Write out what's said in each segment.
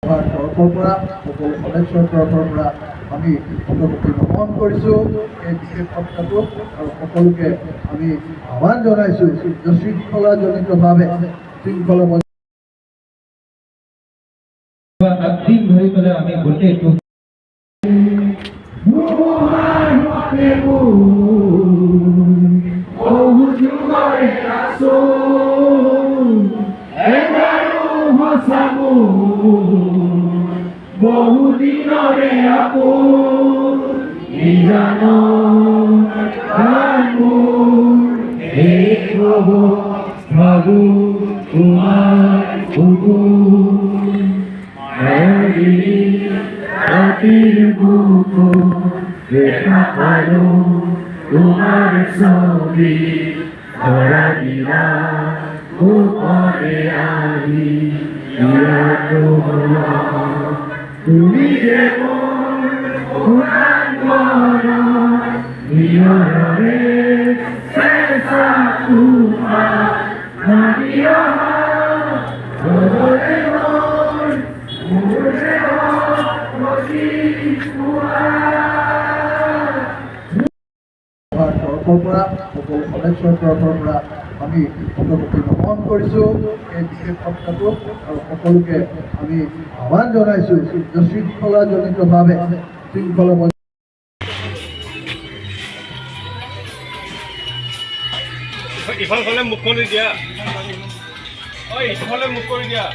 তৰফৰ পৰা সকলো সদস্যৰ তৰফৰ পৰা আমি অগ্ৰগতি গ্ৰহণ কৰিছোঁ এই বিশেষ সপ্তাহটোত আৰু সকলোকে আমি আহ্বান জনাইছোঁ যে শৃংখলাজনিতভাৱে শৃংখলা দিন ধৰি পেলাই আমি গোটেইটো বহুদিনৰে আপোন নিজানো হে প্ৰভু ভাবু তোমাৰ ৰাতিৰ বুকু দেখা পালো তোমাৰ ছবি ধৰা দিলা ওপৰে আহি তুমি যে নিয়ৰে চেঁচা তৰফৰ পৰা সকলো সদস্যৰ তৰফৰ পৰা আমি অগ্ৰগতি গ্ৰহণ কৰিছোঁ এই বিশেষ সপ্তাহটোত আৰু সকলোকে আমি আহ্বান জনাইছোঁ যে শৃংখলাজনিতভাৱে শৃংখলা ইফালে মুখ কৰি দিয়া ইফালে মুখ কৰি দিয়া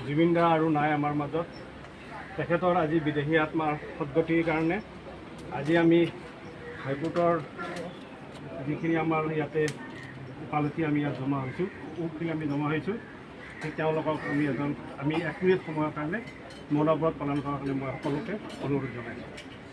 জুবিন দা আৰু নাই আমাৰ মাজত তেখেতৰ আজি বিদেশী আত্মাৰ সদ্গতিৰ কাৰণে আজি আমি হাইকোৰ্টৰ যিখিনি আমাৰ ইয়াতে ওকালতি আমি ইয়াত জমা হৈছোঁ উকখিনি আমি জমা হৈছোঁ ঠিক তেওঁলোকক আমি 1 মিনিট সময়ৰ কাৰণে মৌনব্ৰত পালন কৰাৰ কাৰণে মই সকলোকে অনুৰোধ জনাইছোঁ।